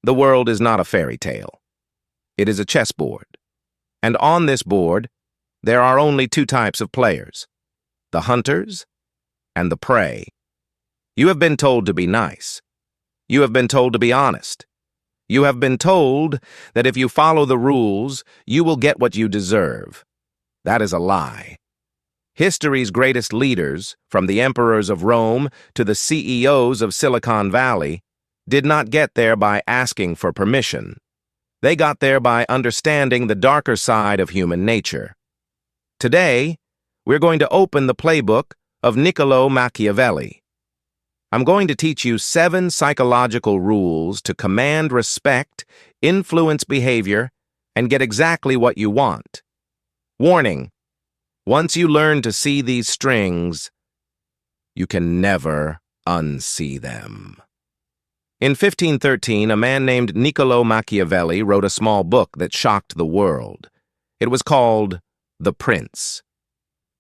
The world is not a fairy tale. It is a chessboard. And on this board, there are only two types of players: the hunters and the prey. You have been told to be nice. You have been told to be honest. You have been told that if you follow the rules, you will get what you deserve. That is a lie. History's greatest leaders, from the emperors of Rome to the CEOs of Silicon Valley, did not get there by asking for permission. They got there by understanding the darker side of human nature. Today, we're going to open the playbook of Niccolò Machiavelli. I'm going to teach you 7 psychological rules to command respect, influence behavior, and get exactly what you want. Warning: once you learn to see these strings, you can never unsee them. In 1513, a man named Niccolò Machiavelli wrote a small book that shocked the world. It was called The Prince.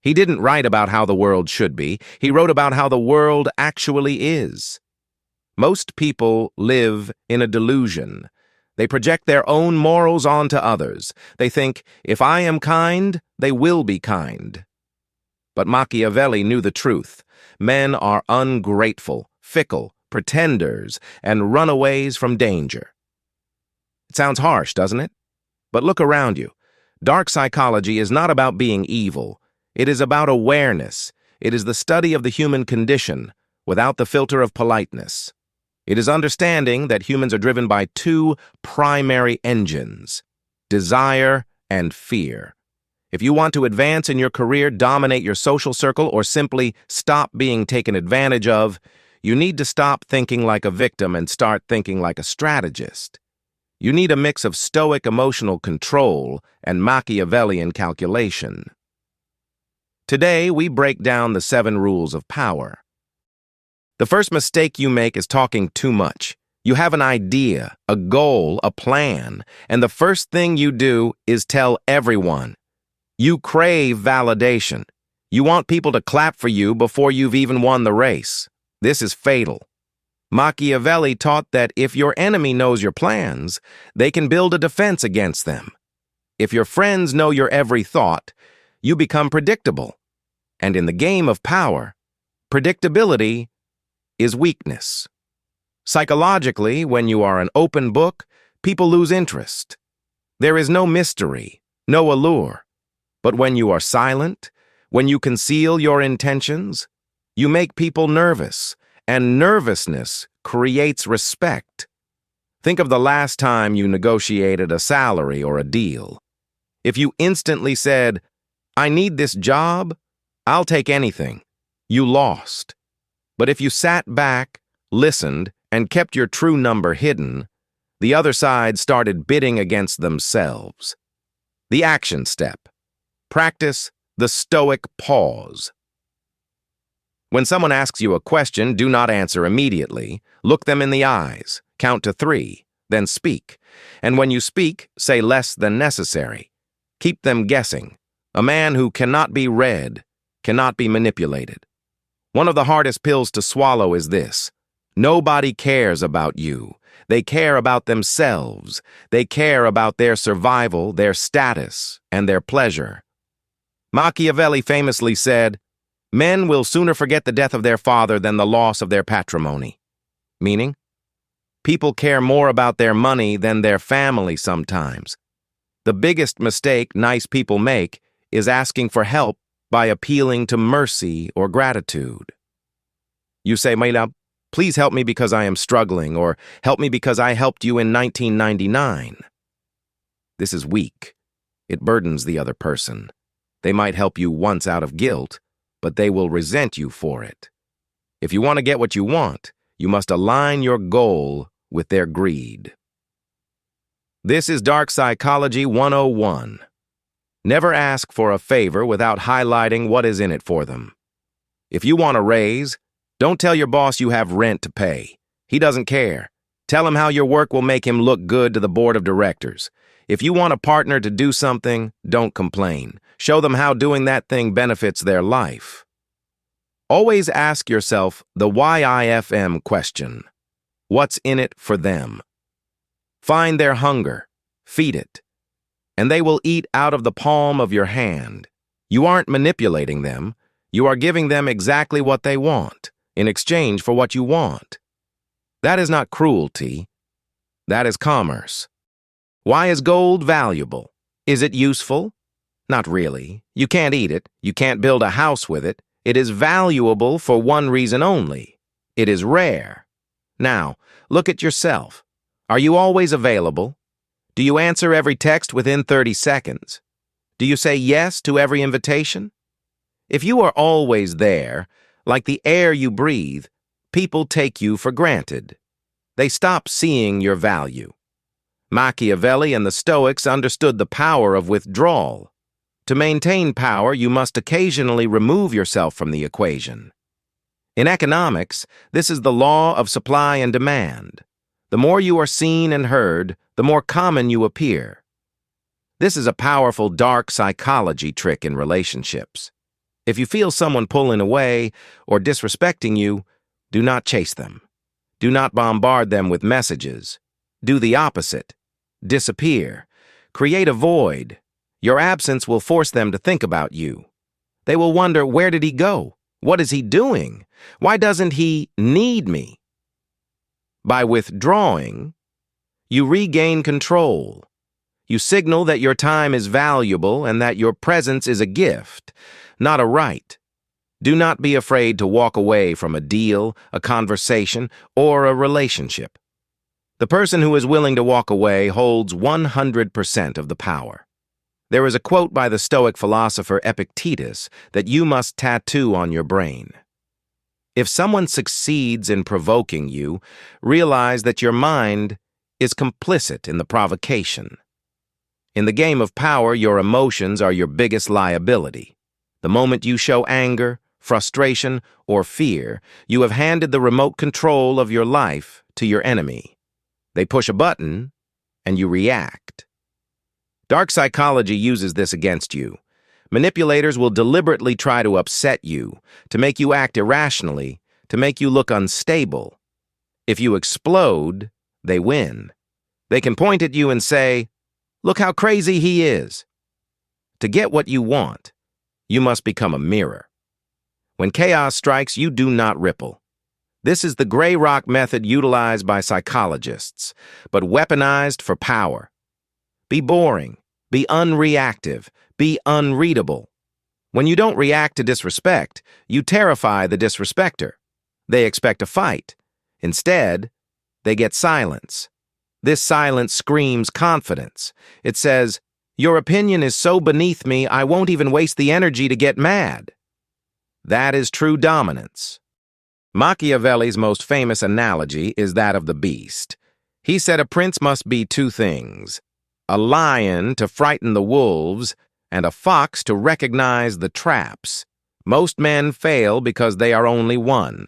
He didn't write about how the world should be. He wrote about how the world actually is. Most people live in a delusion. They project their own morals onto others. They think, if I am kind, they will be kind. But Machiavelli knew the truth. Men are ungrateful, fickle, pretenders, and runaways from danger. It sounds harsh, doesn't it? But look around you. Dark psychology is not about being evil. It is about awareness. It is the study of the human condition, without the filter of politeness. It is understanding that humans are driven by 2 primary engines: desire and fear. If you want to advance in your career, dominate your social circle, or simply stop being taken advantage of, you need to stop thinking like a victim and start thinking like a strategist. You need a mix of Stoic emotional control and Machiavellian calculation. Today, we break down the 7 rules of power. The first mistake you make is talking too much. You have an idea, a goal, a plan, and the first thing you do is tell everyone. You crave validation. You want people to clap for you before you've even won the race. This is fatal. Machiavelli taught that if your enemy knows your plans, they can build a defense against them. If your friends know your every thought, you become predictable. And in the game of power, predictability is weakness. Psychologically, when you are an open book, people lose interest. There is no mystery, no allure. But when you are silent, when you conceal your intentions, you make people nervous, and nervousness creates respect. Think of the last time you negotiated a salary or a deal. If you instantly said, "I need this job, I'll take anything," you lost. But if you sat back, listened, and kept your true number hidden, the other side started bidding against themselves. The action step. Practice the Stoic pause. When someone asks you a question, do not answer immediately. Look them in the eyes, count to 3, then speak. And when you speak, say less than necessary. Keep them guessing. A man who cannot be read cannot be manipulated. One of the hardest pills to swallow is this: nobody cares about you. They care about themselves. They care about their survival, their status, and their pleasure. Machiavelli famously said, "Men will sooner forget the death of their father than the loss of their patrimony." Meaning, people care more about their money than their family sometimes. The biggest mistake nice people make is asking for help by appealing to mercy or gratitude. You say, "Maila, please help me because I am struggling," or "help me because I helped you in 1999. This is weak. It burdens the other person. They might help you once out of guilt, but they will resent you for it. If you want to get what you want, you must align your goal with their greed. This is Dark Psychology 101. Never ask for a favor without highlighting what is in it for them. If you want a raise, don't tell your boss you have rent to pay. He doesn't care. Tell him how your work will make him look good to the board of directors. If you want a partner to do something, don't complain. Show them how doing that thing benefits their life. Always ask yourself the YIFM question. What's in it for them? Find their hunger, feed it, and they will eat out of the palm of your hand. You aren't manipulating them. You are giving them exactly what they want in exchange for what you want. That is not cruelty. That is commerce. Why is gold valuable? Is it useful? Not really. You can't eat it. You can't build a house with it. It is valuable for one reason only. It is rare. Now, look at yourself. Are you always available? Do you answer every text within 30 seconds? Do you say yes to every invitation? If you are always there, like the air you breathe, people take you for granted. They stop seeing your value. Machiavelli and the Stoics understood the power of withdrawal. To maintain power, you must occasionally remove yourself from the equation. In economics, this is the law of supply and demand. The more you are seen and heard, the more common you appear. This is a powerful dark psychology trick in relationships. If you feel someone pulling away or disrespecting you, do not chase them. Do not bombard them with messages. Do the opposite. Disappear. Create a void. Your absence will force them to think about you. They will wonder, where did he go? What is he doing? Why doesn't he need me? By withdrawing, you regain control. You signal that your time is valuable and that your presence is a gift, not a right. Do not be afraid to walk away from a deal, a conversation, or a relationship. The person who is willing to walk away holds 100% of the power. There is a quote by the Stoic philosopher Epictetus that you must tattoo on your brain. If someone succeeds in provoking you, realize that your mind is complicit in the provocation. In the game of power, your emotions are your biggest liability. The moment you show anger, frustration, or fear, you have handed the remote control of your life to your enemy. They push a button, and you react. Dark psychology uses this against you. Manipulators will deliberately try to upset you, to make you act irrationally, to make you look unstable. If you explode, they win. They can point at you and say, "Look how crazy he is." To get what you want, you must become a mirror. When chaos strikes, you do not ripple. This is the gray rock method utilized by psychologists, but weaponized for power. Be boring. Be unreactive. Be unreadable. When you don't react to disrespect, you terrify the disrespecter. They expect a fight. Instead, they get silence. This silence screams confidence. It says, "Your opinion is so beneath me, I won't even waste the energy to get mad." That is true dominance. Machiavelli's most famous analogy is that of the beast. He said a prince must be two things: a lion to frighten the wolves, and a fox to recognize the traps. Most men fail because they are only one.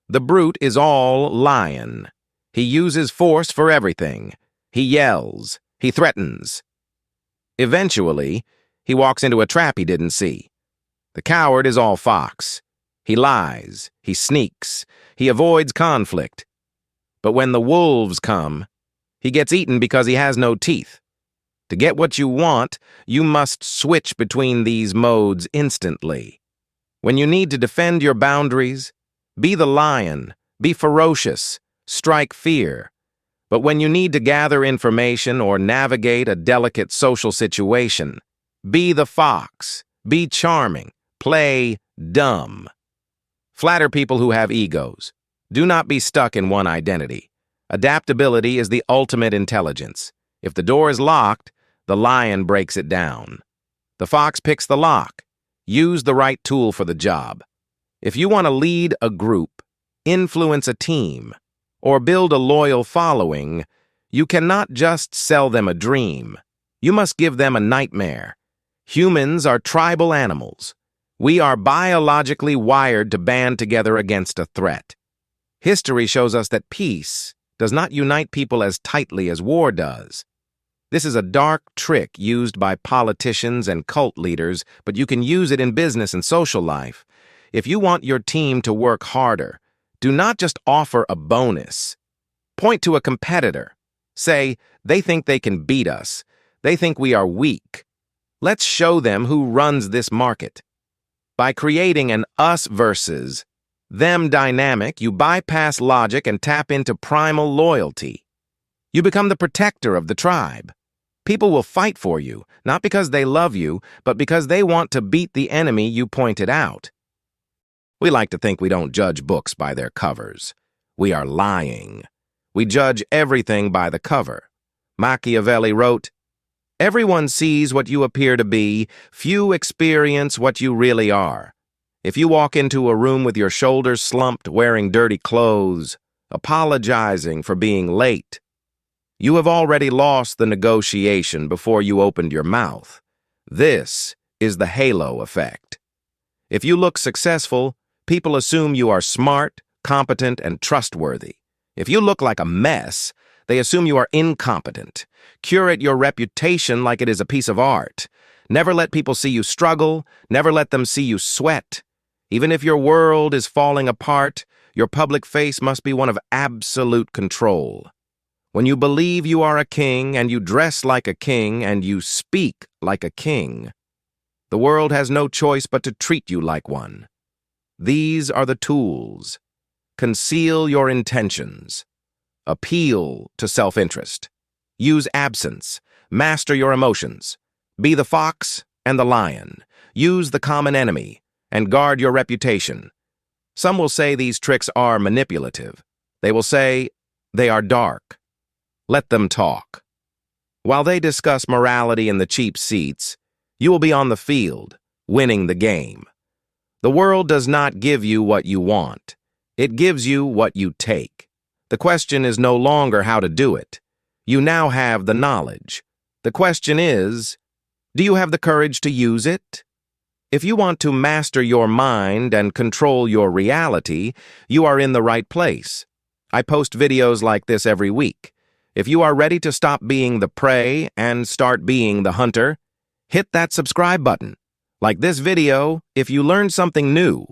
The brute is all lion. He uses force for everything. He yells. He threatens. Eventually, he walks into a trap he didn't see. The coward is all fox. He lies. He sneaks. He avoids conflict. But when the wolves come, he gets eaten because he has no teeth. To get what you want, you must switch between these modes instantly. When you need to defend your boundaries, be the lion, be ferocious, strike fear. But when you need to gather information or navigate a delicate social situation, be the fox, be charming, play dumb. Flatter people who have egos. Do not be stuck in one identity. Adaptability is the ultimate intelligence. If the door is locked, the lion breaks it down. The fox picks the lock. Use the right tool for the job. If you want to lead a group, influence a team, or build a loyal following, you cannot just sell them a dream. You must give them a nightmare. Humans are tribal animals. We are biologically wired to band together against a threat. History shows us that peace does not unite people as tightly as war does. This is a dark trick used by politicians and cult leaders, but you can use it in business and social life. If you want your team to work harder, do not just offer a bonus. Point to a competitor. Say, they think they can beat us. They think we are weak. Let's show them who runs this market. By creating an us versus them dynamic, you bypass logic and tap into primal loyalty. You become the protector of the tribe. People will fight for you, not because they love you, but because they want to beat the enemy you pointed out. We like to think we don't judge books by their covers. We are lying. We judge everything by the cover. Machiavelli wrote, "Everyone sees what you appear to be, few experience what you really are. If you walk into a room with your shoulders slumped, wearing dirty clothes, apologizing for being late, you have already lost the negotiation before you opened your mouth. This is the halo effect. If you look successful, people assume you are smart, competent, and trustworthy. If you look like a mess, they assume you are incompetent. Curate your reputation like it is a piece of art. Never let people see you struggle. Never let them see you sweat. Even if your world is falling apart, your public face must be one of absolute control. When you believe you are a king, and you dress like a king, and you speak like a king, the world has no choice but to treat you like one. These are the tools. Conceal your intentions. Appeal to self-interest. Use absence. Master your emotions. Be the fox and the lion. Use the common enemy, and guard your reputation. Some will say these tricks are manipulative. They will say they are dark. Let them talk. While they discuss morality in the cheap seats, you will be on the field, winning the game. The world does not give you what you want. It gives you what you take. The question is no longer how to do it. You now have the knowledge. The question is, do you have the courage to use it? If you want to master your mind and control your reality, you are in the right place. I post videos like this every week. If you are ready to stop being the prey and start being the hunter, hit that subscribe button. Like this video, if you learned something new,